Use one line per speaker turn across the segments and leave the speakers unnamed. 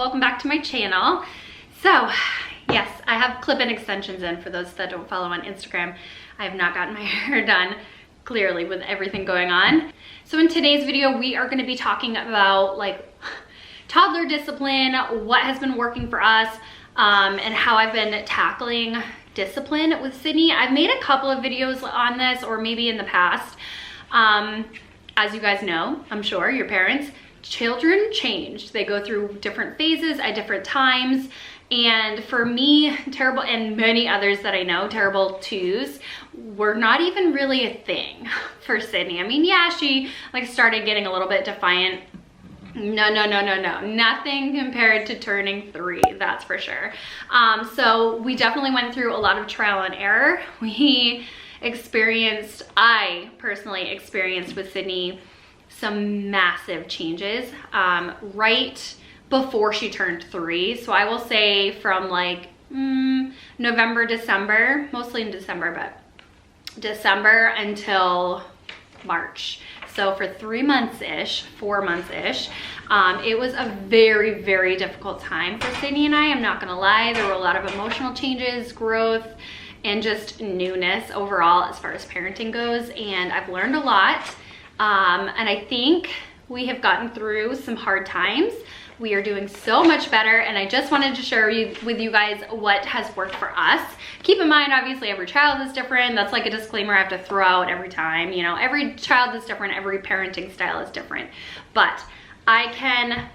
welcome back to my channel. So yes, I have clip-in extensions in for those that don't follow on Instagram. I have not gotten my hair done, clearly, with everything going on. So in today's video, we are going to be talking about like toddler discipline, what has been working for us, and how I've been tackling discipline with Sydney. I've made a couple of videos on this, or maybe in the past. As you guys know, I'm sure, your parents, children change. They go through different phases at different times. And for me, terrible, and many others that I know, terrible twos were not even really a thing for Sydney. I mean, yeah, she like started getting a little bit defiant. No, nothing compared to turning 3, that's for sure. So we definitely went through a lot of trial and error. I personally experienced with Sydney some massive changes right before she turned 3. So I will say from like November, December, mostly in December, but December until March. So for 3 months-ish, 4 months-ish, it was a very, very difficult time for Sydney and I. I'm not gonna lie, there were a lot of emotional changes, growth, and just newness overall as far as parenting goes. And I've learned a lot. And I think we have gotten through some hard times. We are doing so much better, and I just wanted to share with you guys what has worked for us. Keep in mind, obviously, every child is different. That's like a disclaimer I have to throw out every time. You know, every child is different, every parenting style is different. But I can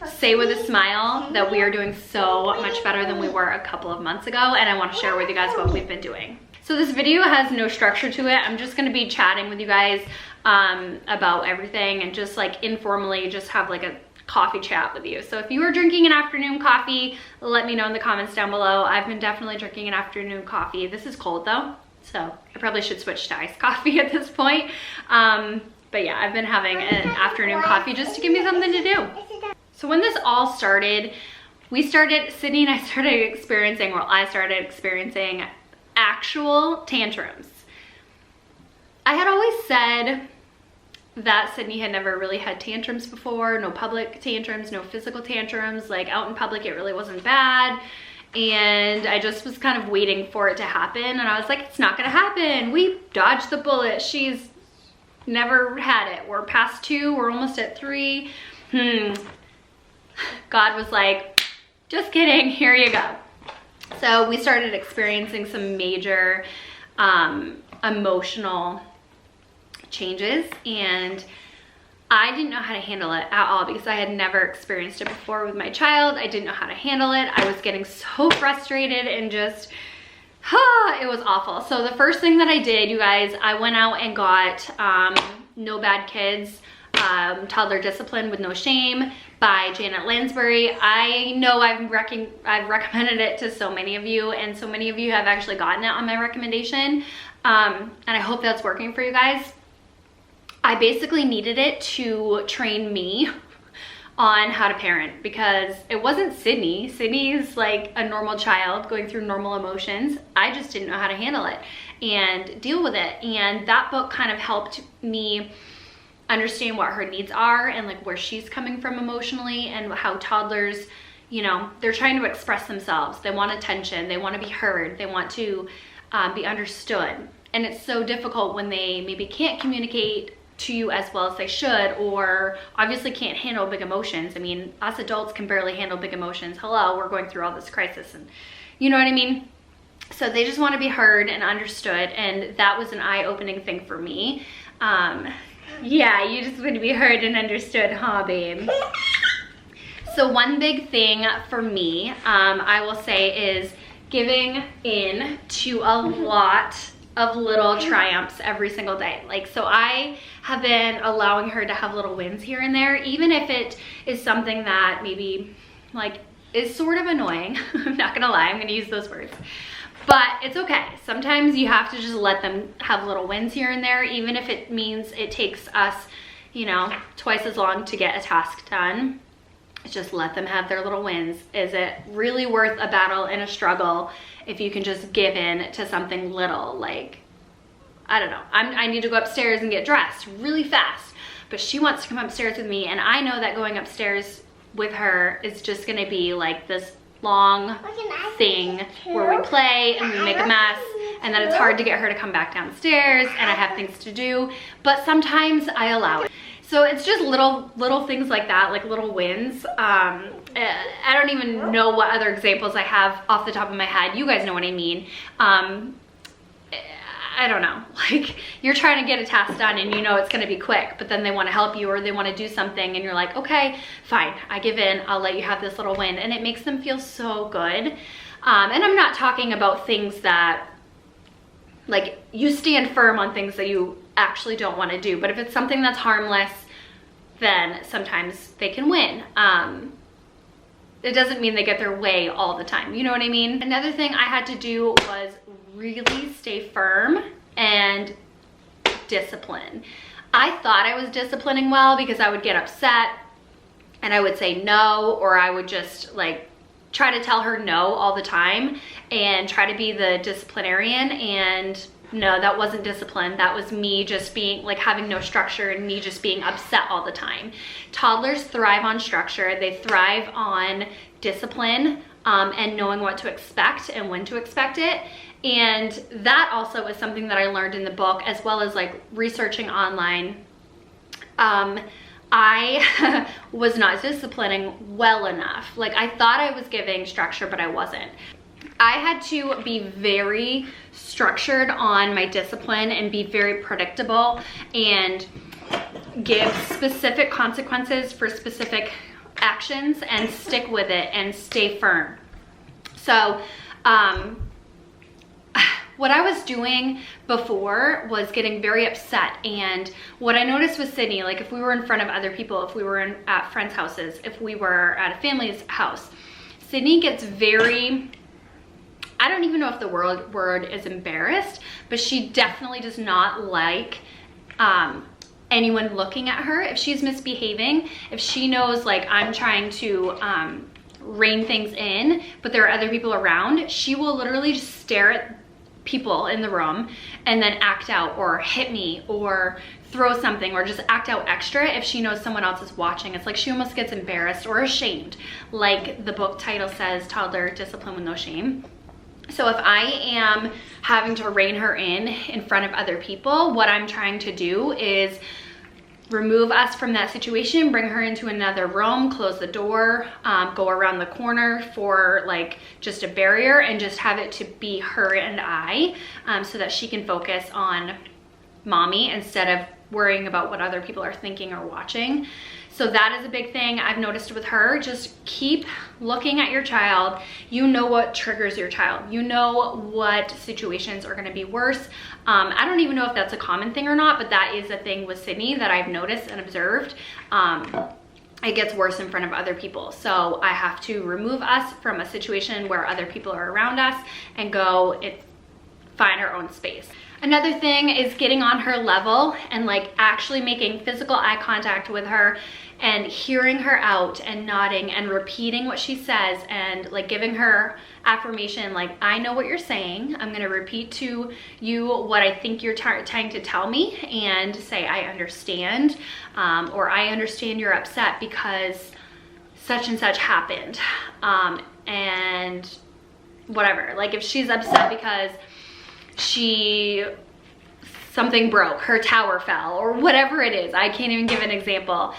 say with a smile that we are doing so much better than we were a couple of months ago, and I want to share with you guys what we've been doing. So this video has no structure to it. I'm just going to be chatting with you guys about everything, and just like informally just have like a coffee chat with you. So if you are drinking an afternoon coffee, let me know in the comments down below. I've been definitely drinking an afternoon coffee. This is cold though, so I probably should switch to iced coffee at this point. But yeah, I've been having an afternoon coffee just to give me something to do. So when this all started, Sydney and I started experiencing, well, I started experiencing actual tantrums. I had always said that Sydney had never really had tantrums before, no public tantrums, no physical tantrums, like out in public it really wasn't bad, and I just was kind of waiting for it to happen, and I was like, it's not gonna happen, we dodged the bullet, she's never had it, we're past 2, we're almost at 3. God was like, just kidding, here you go. So we started experiencing some major emotional changes, and I didn't know how to handle it at all because I had never experienced it before with my child. I didn't know how to handle it. I was getting so frustrated and just, it was awful. So the first thing that I did, you guys, I went out and got No Bad Kids, Toddler Discipline with No Shame by Janet Lansbury. I know I've recommended it to so many of you, and so many of you have actually gotten it on my recommendation, and I hope that's working for you guys. I basically needed it to train me on how to parent because it wasn't Sydney. Sydney's like a normal child going through normal emotions. I just didn't know how to handle it and deal with it. And that book kind of helped me understand what her needs are and like where she's coming from emotionally, and how toddlers, you know, they're trying to express themselves. They want attention. They want to be heard. They want to be understood. And it's so difficult when they maybe can't communicate to you as well as they should, or obviously can't handle big emotions. I mean, us adults can barely handle big emotions. Hello, we're going through all this crisis, and you know what I mean? So they just want to be heard and understood, and that was an eye-opening thing for me. Yeah, you just want to be heard and understood, huh, babe? So one big thing for me, I will say, is giving in to a lot of little triumphs every single day. Like, so I have been allowing her to have little wins here and there, even if it is something that maybe like is sort of annoying. I'm not gonna lie, I'm gonna use those words, but it's okay. Sometimes you have to just let them have little wins here and there, even if it means it takes us, you know, twice as long to get a task done. Just let them have their little wins. Is it really worth a battle and a struggle if you can just give in to something little? Like, I don't know, I need to go upstairs and get dressed really fast, but she wants to come upstairs with me, and I know that going upstairs with her is just gonna be like this long thing where we play and we make a mess, and then it's hard to get her to come back downstairs, and I have things to do, but sometimes I allow it. So it's just little things like that, like little wins. I don't even know what other examples I have off the top of my head. You guys know what I mean. I don't know, like you're trying to get a task done and you know it's gonna be quick, but then they wanna help you or they wanna do something and you're like, okay, fine, I give in, I'll let you have this little win. And it makes them feel so good. And I'm not talking about things that, like you stand firm on things that you actually don't wanna do, but if it's something that's harmless, then sometimes they can win. It doesn't mean they get their way all the time, you know what I mean? Another thing I had to do was really stay firm and discipline. I thought I was disciplining well because I would get upset and I would say no, or I would just like try to tell her no all the time and try to be the disciplinarian, and no, that wasn't discipline. That was me just being like having no structure and me just being upset all the time. Toddlers thrive on structure. They thrive on discipline and knowing what to expect and when to expect it. And that also is something that I learned in the book, as well as like researching online. I was not disciplining well enough. Like I thought I was giving structure, but I wasn't. I had to be very structured on my discipline and be very predictable and give specific consequences for specific actions and stick with it and stay firm. So, what I was doing before was getting very upset, and what I noticed with Sydney, like if we were in front of other people, if we were at friends' houses, if we were at a family's house, Sydney gets very, I don't even know if the word is embarrassed, but she definitely does not like anyone looking at her if she's misbehaving. If she knows like I'm trying to rein things in, but there are other people around, she will literally just stare at people in the room and then act out or hit me or throw something or just act out extra if she knows someone else is watching. It's like she almost gets embarrassed or ashamed. Like the book title says, Toddler, Discipline with No Shame. So if I am having to rein her in front of other people, what I'm trying to do is remove us from that situation, bring her into another room, close the door, go around the corner for like just a barrier, and just have it to be her and I, so that she can focus on mommy instead of worrying about what other people are thinking or watching. So that is a big thing I've noticed with her. Just keep looking at your child. You know what triggers your child. You know what situations are gonna be worse. I don't even know if that's a common thing or not, but that is a thing with Sydney that I've noticed and observed. It gets worse in front of other people. So I have to remove us from a situation where other people are around us and go find our own space. Another thing is getting on her level and like actually making physical eye contact with her and hearing her out and nodding and repeating what she says and like giving her affirmation, like, I know what you're saying. I'm gonna repeat to you what I think you're trying to tell me, and say, I understand, or I understand you're upset because such and such happened, and whatever. Like if she's upset because something broke, her tower fell, or whatever it is. I can't even give an example.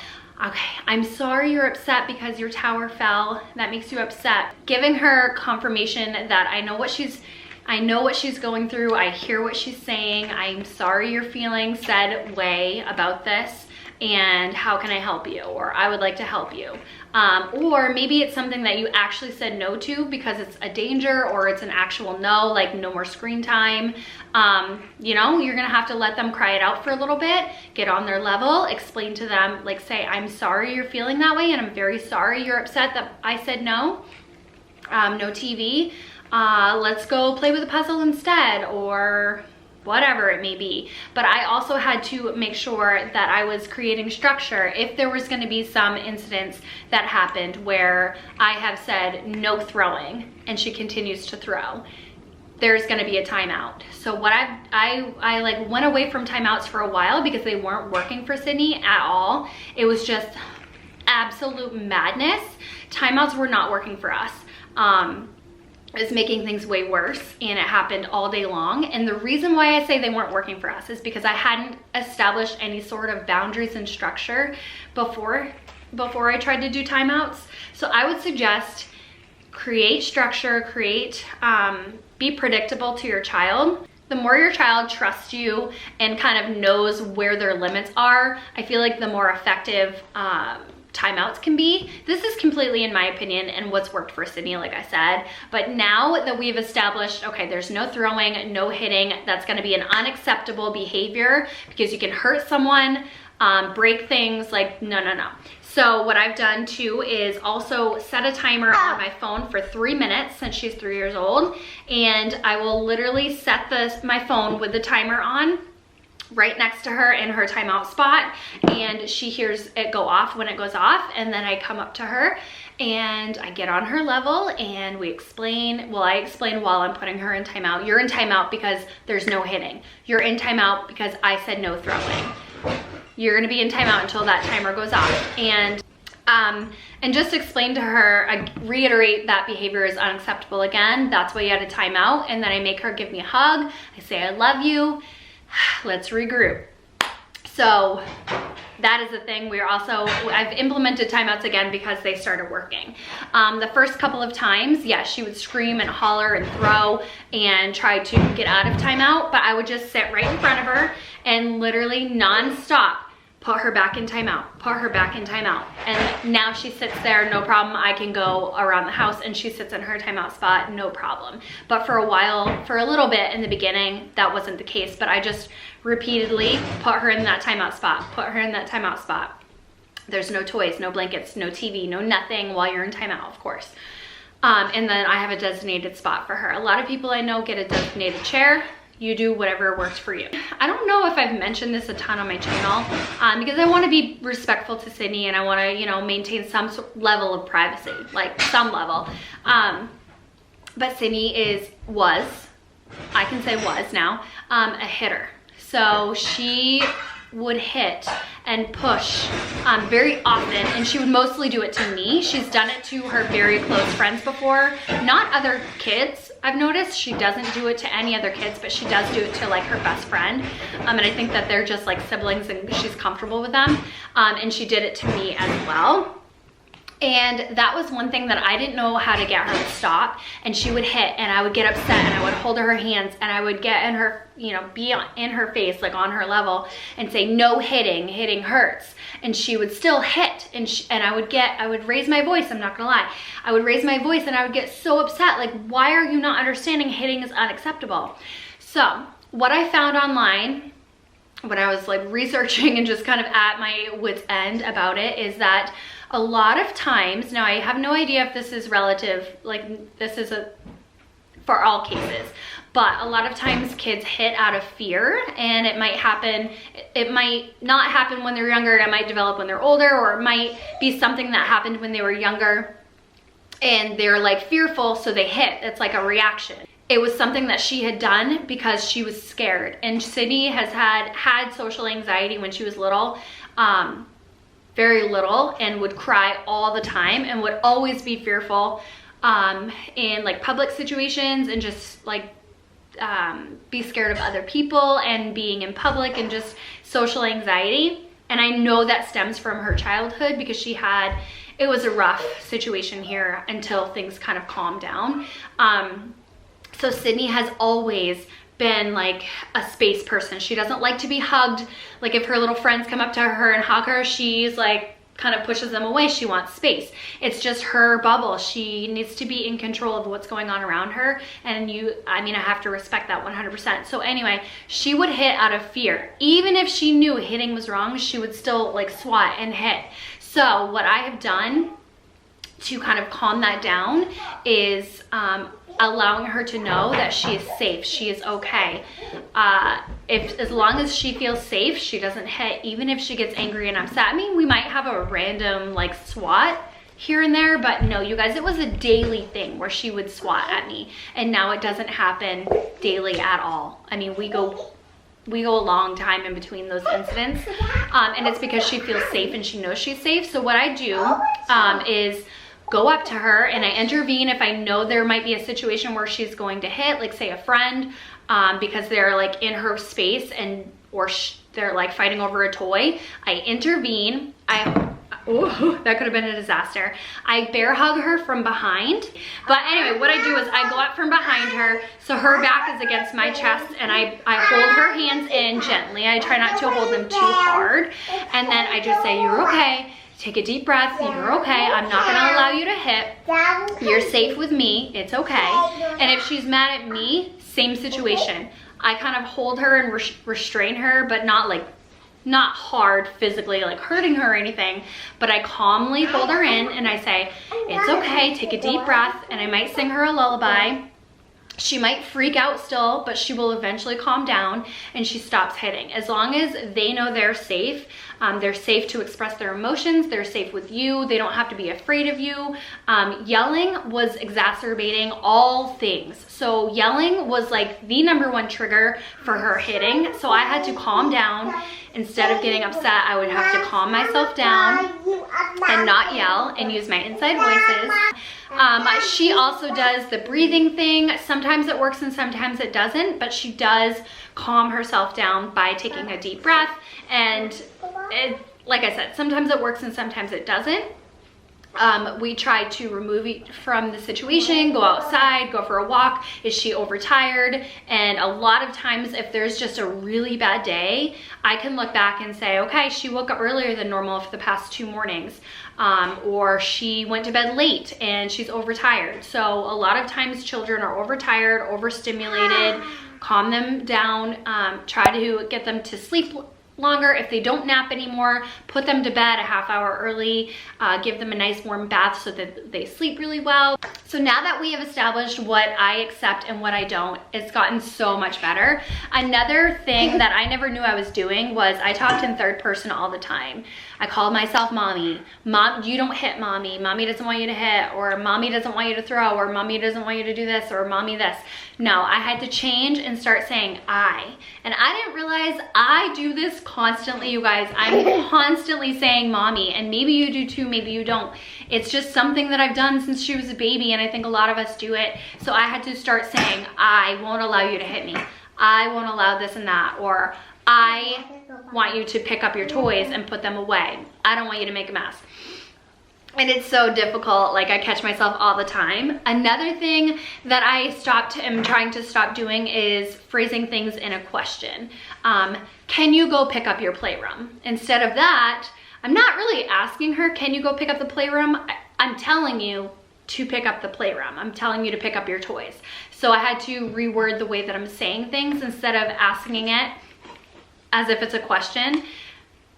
Okay, I'm sorry you're upset because your tower fell. That makes you upset. Giving her confirmation that I know what she's going through. I hear what she's saying. I'm sorry you're feeling said way about this, and how can I help you? Or I would like to help you. Or maybe it's something that you actually said no to because it's a danger, or it's an actual no, like no more screen time. You know, you're gonna have to let them cry it out for a little bit, get on their level, explain to them, like say, I'm sorry you're feeling that way, and I'm very sorry you're upset that I said no. No TV. Let's go play with a puzzle instead, or whatever it may be. But I also had to make sure that I was creating structure if there was going to be some incidents that happened where I have said no throwing and she continues to throw. There's going to be a timeout. So what I like went away from timeouts for a while because they weren't working for Sydney at all. It was just absolute madness, timeouts were not working for us. It was making things way worse, and it happened all day long. And the reason why I say they weren't working for us is because I hadn't established any sort of boundaries and structure before I tried to do timeouts. So I would suggest create structure, be predictable to your child. The more your child trusts you and kind of knows where their limits are, I feel like the more effective timeouts can be. This is completely in my opinion and what's worked for Sydney, like I said. But now that we've established, okay, there's no throwing, no hitting, that's gonna be an unacceptable behavior because you can hurt someone, break things, like no. So what I've done too is also set a timer on my phone for 3 minutes since she's 3 years old. And I will literally set my phone with the timer on right next to her in her timeout spot, and she hears it go off when it goes off, and then I come up to her and I get on her level and we explain, well, I explain while I'm putting her in timeout. You're in timeout because there's no hitting. You're in timeout because I said no throwing. You're gonna be in timeout until that timer goes off. And just explain to her, I reiterate that behavior is unacceptable again. That's why you had a timeout. And then I make her give me a hug. I say, I love you. Let's regroup. So that is the thing. I've implemented timeouts again because they started working. The first couple of times, yes, she would scream and holler and throw and try to get out of timeout, but I would just sit right in front of her and literally nonstop put her back in timeout, put her back in timeout. And now she sits there, no problem. I can go around the house and she sits in her timeout spot, no problem. But for a while, for a little bit in the beginning, that wasn't the case. But I just repeatedly put her in that timeout spot, put her in that timeout spot. There's no toys, no blankets, no TV, no nothing while you're in timeout, of course. And then I have a designated spot for her. A lot of people I know get a designated chair. You do whatever works for you. I don't know if I've mentioned this a ton on my channel because I want to be respectful to Sydney and I want to, you know, maintain some level of privacy, like some level. But Sydney was now, a hitter. So she would hit and push very often, and she would mostly do it to me. She's done it to her very close friends before, not other kids. I've noticed she doesn't do it to any other kids, but she does do it to like her best friend. And I think that they're just like siblings and she's comfortable with them. And she did it to me as well. And that was one thing that I didn't know how to get her to stop. And she would hit and I would get upset and I would hold her hands and I would get in her, you know, be in her face, like on her level and say, no hitting, hitting hurts. And she would still hit and I would raise my voice, I'm not gonna lie. I would raise my voice and I would get so upset, like, why are you not understanding hitting is unacceptable? So what I found online when I was like researching and just kind of at my wit's end about it is that a lot of times, now I have no idea if this is relative, like this is for all cases, but a lot of times kids hit out of fear, and it might happen, it might not happen when they're younger, it might develop when they're older, or it might be something that happened when they were younger and they're like fearful, so they hit. It's like a reaction. It was something that she had done because she was scared, and Sydney has had social anxiety when she was little, very little, and would cry all the time and would always be fearful in like public situations and just like be scared of other people and being in public and just social anxiety. And I know that stems from her childhood because it was a rough situation here until things kind of calmed down. So Sydney has always been like a space person. She doesn't like to be hugged. Like if her little friends come up to her and hug her, she's like kind of pushes them away. She wants space. It's just her bubble. She needs to be in control of what's going on around her. And I have to respect that 100%. So anyway, she would hit out of fear. Even if she knew hitting was wrong, she would still like swat and hit. So what I have done to kind of calm that down is allowing her to know that she is safe, she is okay. As long as she feels safe, she doesn't hit, even if she gets angry and upset. I mean, we might have a random like swat here and there, but no, you guys, it was a daily thing where she would swat at me, and now it doesn't happen daily at all. I mean, we go we go a long time in between those incidents, and it's because she feels safe and she knows she's safe. So what I do is go up to her and I intervene if I know there might be a situation where she's going to hit, like say a friend, because they're like in her space and or they're like fighting over a toy. I intervene. Oh, that could have been a disaster. I bear hug her from behind. But anyway, what I do is I go up from behind her, so her back is against my chest, and I hold her hands in gently. I try not to hold them too hard. And then I just say, you're okay. Take a deep breath. You're okay. I'm not going to allow you to hit. You're safe with me. It's okay. And if she's mad at me, same situation. I kind of hold her and restrain her, but not hard physically, like hurting her or anything, but I calmly hold her in and I say, it's okay, take a deep breath, and I might sing her a lullaby. She might freak out still, but she will eventually calm down and she stops hitting. As long as they know they're safe to express their emotions, they're safe with you, they don't have to be afraid of you. Yelling was exacerbating all things. So yelling was like the #1 trigger for her hitting. So I had to calm down. Instead of getting upset, I would have to calm myself down and not yell and use my inside voices. She also does the breathing thing. Sometimes it works and sometimes it doesn't, but she does calm herself down by taking a deep breath. And like I said, sometimes it works and sometimes it doesn't. We try to remove it from the situation, go outside, go for a walk. Is she overtired? And a lot of times if there's just a really bad day, I can look back and say, okay, she woke up earlier than normal for the past 2 mornings. Or she went to bed late and she's overtired. So a lot of times children are overtired, overstimulated. Calm them down, try to get them to sleep longer. If they don't nap anymore, put them to bed a half hour early, give them a nice warm bath so that they sleep really well. So now that we have established what I accept and what I don't, it's gotten so much better. Another thing that I never knew I was doing was I talked in third person all the time. I called myself mommy. Mom, you don't hit mommy. Mommy doesn't want you to hit, or mommy doesn't want you to throw, or mommy doesn't want you to do this, or mommy this. No, I had to change and start saying I. And I didn't realize I do this constantly, you guys. I'm constantly saying mommy, and maybe you do too, maybe you don't. It's just something that I've done since she was a baby, and I think a lot of us do it. So I had to start saying, I won't allow you to hit me. I won't allow this and that, or I want you to pick up your toys and put them away. I don't want you to make a mess. And it's so difficult, like I catch myself all the time. Another thing that I am trying to stop doing is phrasing things in a question. Can you go pick up your playroom? Instead of that, I'm not really asking her, can you go pick up the playroom? I'm telling you to pick up the playroom. I'm telling you to pick up your toys. So I had to reword the way that I'm saying things instead of asking it as if it's a question.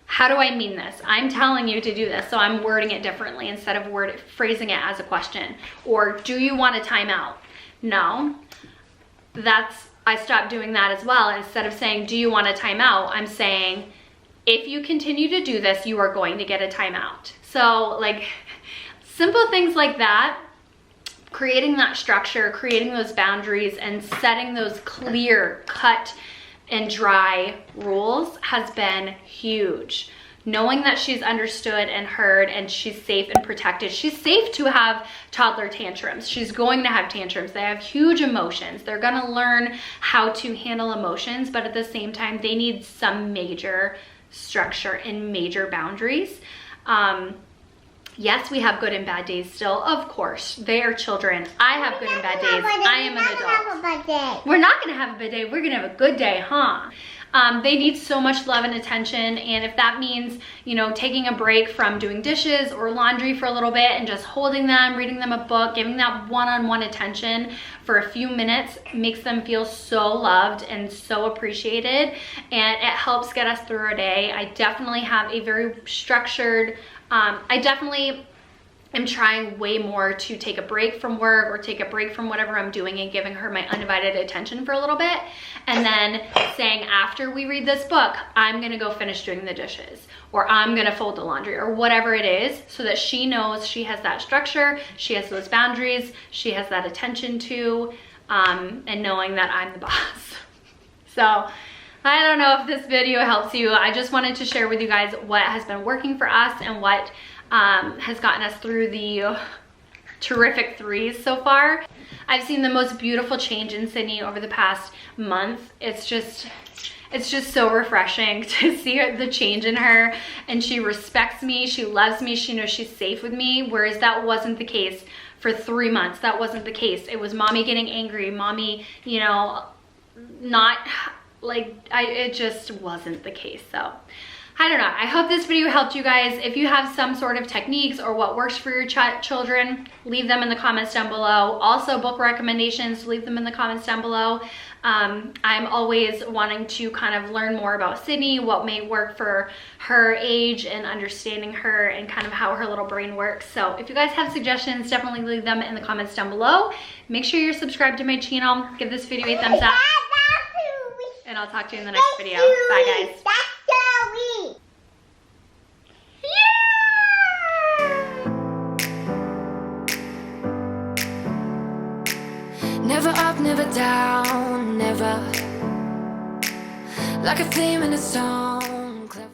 How do I mean this? I'm telling you to do this, so I'm wording it differently instead of phrasing it as a question. Or do you want a timeout? No, I stopped doing that as well. Instead of saying, do you want a timeout? I'm saying, if you continue to do this, you are going to get a timeout. So like simple things like that, creating that structure, creating those boundaries, and setting those clear cut and dry rules has been huge. Knowing that she's understood and heard and she's safe and protected. She's safe to have toddler tantrums. She's going to have tantrums. They have huge emotions. They're gonna learn how to handle emotions, but at the same time, they need some major structure and major boundaries. Yes, we have good and bad days still, of course. They are children. I have good and bad days. I am an adult. We're not gonna have a bad day. We're gonna have a good day, huh? They need so much love and attention, and if that means, you know, taking a break from doing dishes or laundry for a little bit and just holding them, reading them a book, giving that one-on-one attention for a few minutes makes them feel so loved and so appreciated, and it helps get us through our day. I definitely have a very structured, I definitely am trying way more to take a break from work or take a break from whatever I'm doing and giving her my undivided attention for a little bit, and then saying, after we read this book, I'm gonna go finish doing the dishes, or I'm gonna fold the laundry, or whatever it is, so that she knows she has that structure, she has those boundaries, she has that attention to, and knowing that I'm the boss. So I don't know if this video helps you. I just wanted to share with you guys what has been working for us and what has gotten us through the terrific 3s so far. I've seen the most beautiful change in Sydney over the past month. It's just so refreshing to see the change in her, and she respects me, she loves me, she knows she's safe with me, whereas that wasn't the case for 3 months. That wasn't the case. It was mommy getting angry, mommy, you know, not like, it just wasn't the case. So I don't know. I hope this video helped you guys. If you have some sort of techniques or what works for your children, leave them in the comments down below. Also, book recommendations, leave them in the comments down below. I'm always wanting to kind of learn more about Sydney, what may work for her age and understanding her and kind of how her little brain works. So if you guys have suggestions, definitely leave them in the comments down below. Make sure you're subscribed to my channel. Give this video a thumbs up. And I'll talk to you in the next video. Bye, guys.
Never up, never down, never like a theme in a song.